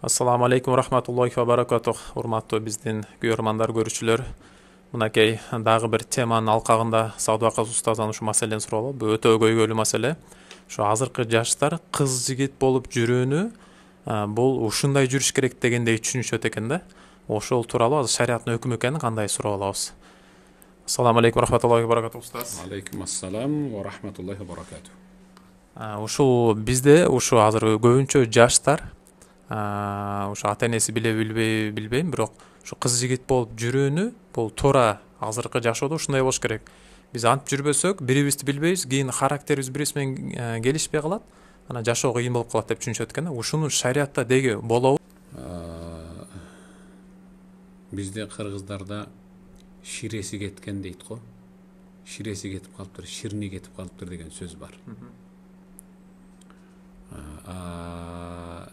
Assalamu alaikum rahmatullohi va barakatuh. Урматтуу биздин көрөрмандар, көрүүчүлөр. Мынакей дагы бир теманын алкагында Садыбаков устаздан ушу маселени суроолу. Бул өтө көйгөйлүү маселе. Ушу азыркы жаштар кыз жигит болуп жүрүүнү бул ушундай жүрүш керек дегендей түшүнүшөт экен да. Ошол тууралуу азыр шариаттын өкүмү экенин кандай сурап алабыз? Assalamu alaikum rahmatullohi va barakatuh устаз. Алейкум ассалам ва рахматуллахи ва баракату. Ушул бизде ушу азыр көбүнчө жаштар ушу ата энеси билбейм, бирок ушу кыз жигит болуп жүрүүнү бул туура азыркы жашоодо ушундай болуш керек. Биз антип жүрбөсөк, бирибизди билбейбиз, кийин характерибиз бирибиз менен келишпей калат, анан жашоо кыйын болуп калат деп түшүнүшөт экен да. Ушуну шариатта деги болобу? Бизде кыргыздарда ширеси кеткен дейт го. Ширеси кетип калыптыр, ширни кетип калыптыр деген сөз бар.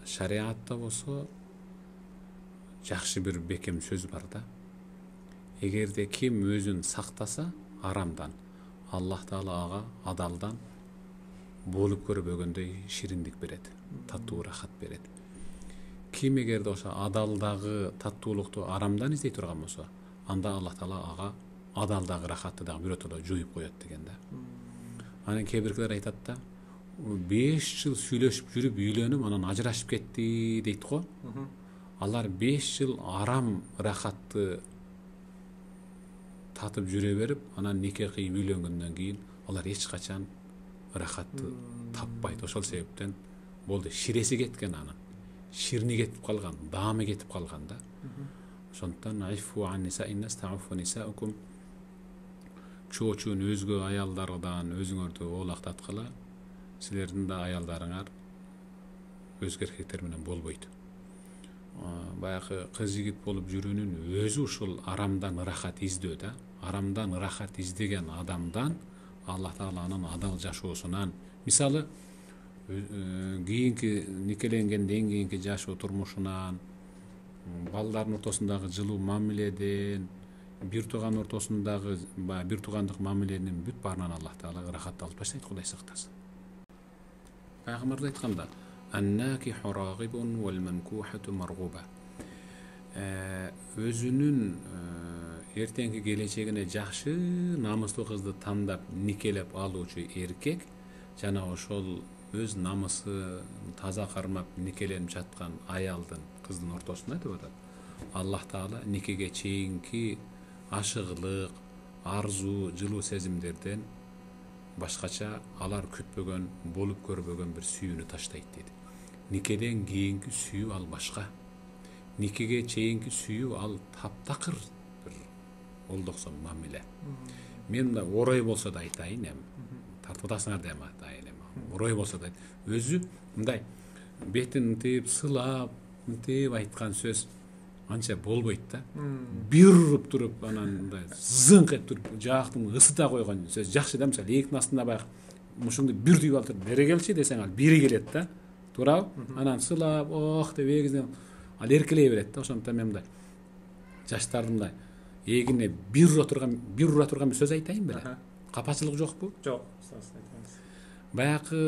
Шариатта болсо жакшы бир бекем сөз бар да. Эгерде ким өзүн сактаса арамдан, Аллах Таала ага адалдан болуп көрбөгөндөй шириндик берет, татуу рахат берет. Ким эгерде ошо адалдагы таттуулукту арамдан издей турган болсо, анда Аллах Таала ага адалдагы рахатты дагы биротоло жуюп коет деген да. Анан кээ биркилер айтат да, 5 жыл сүйлөшүп жүрүп үйлөнүп анан ажырашып кетти дейт го. Алар 5 жыл арам рахатты татып жүрө берип, анан нике кыйып үйлөнгөндөн кийин алар эч качан рахатты таппайт. Ошол себептен болду, ширеси кеткен анын. Ширни кетип калган, даамы кетип калган да. Ошондон айфу ан нисаин настафу нисаукум, чоочун өзгө аялдардан өзүңөрдү оолактаткыла, силердин да аялдарыңар өзгө эркектер менен болбойт. Баягы кыз жигит болуп жүрүүнүн өзү ушул арамдан рахат издөө да. Арамдан рахат издеген адамдан Аллах Тааланын адал жашоосунан, мисалы кийинки никеленгенден кийинки жашоо турмушунан, балдардын ортосундагы жылуу мамиледен, бир тууган ортосундагы бир туугандык мамиленин бүт баарынан Аллах Таала рахатты алып таштайт, Кудай сактасын. Пайгамбар айтканда, аннакиху рагибун вал манкухату маргуба. Өзүнүн эртеңки келечегине жакшы, намыстуу кызды тандап никелеп алуучу эркек жана ошол өз намысы таза кармап никеленип жаткан аялдын, кыздын ортосунда деп атат. Аллах Таала никеге чейинки ашыгылык, арзуу, жылуу сезимдерден башкача алар күтпөгөн, болуп көрбөгөн бир сүйүүнү таштайт дейт. Никеден кийинки сүйүү ал башка. Никеге чейинки сүйүү ал таптакыр бир олдоксон мамиле. Мен мында орой болсо да айтайын эми. Тартып атасыңар деп атайын эми. Орой болсо да өзү мындай бетин тип сылап, тип айткан сөз анча болбойт да. Бир уруп туруп, анан мындай зыңк этип туруп, жактын ысыта койгон сөз жакшы да. Мисалы эктин астында баягы мушуңду бир түйүп алып туруп бере келчи десең, ал бири келет да. Туурабы? Анан сылап, ох деп эгизден ал эркелей берет да. Ошондон мен мындай жаштардын мындай эгине бир ура турган бир сөз айтайын беле? Капачылык жокпу? Жок. Баягы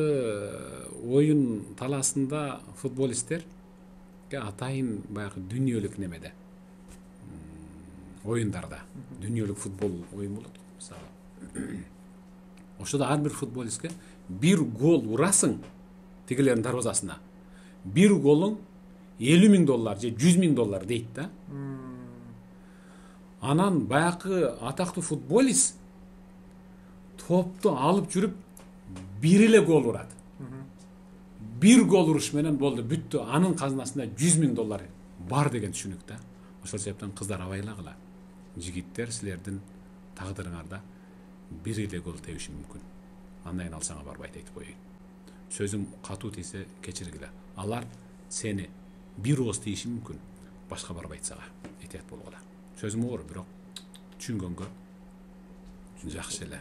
оюн талаасында футболисттер атайын баягы дүйнөлүк немеде, оюндарда, дүйнөлүк футбол оюн болот мисалы. Ошодо ар бир футболистке бир гол урасың тигилердин дарбазасына, бир голуң $50,000 же $100,000 дейт да. Анан баягы атактуу футболист топту алып жүрүп бир эле гол урат. Бир гол уруш менен болду, бүттү. Анын казынасында $100,000 бар деген түшүнүк да. Ошол себептен кыздар абайлагыла. Жигиттер силердин тагдырыңарда бир эле гол тебиши мүмкүн. Андан кийин ал сага барбайт, айтып коеюн. Сөзүм катуу тийсе кечиргиле. Алар сени бир ооз тийиши мүмкүн, башка барбайт сага. Этият болгула. Сөзүм оор, бирок түшүнгөнгө жакшы эле.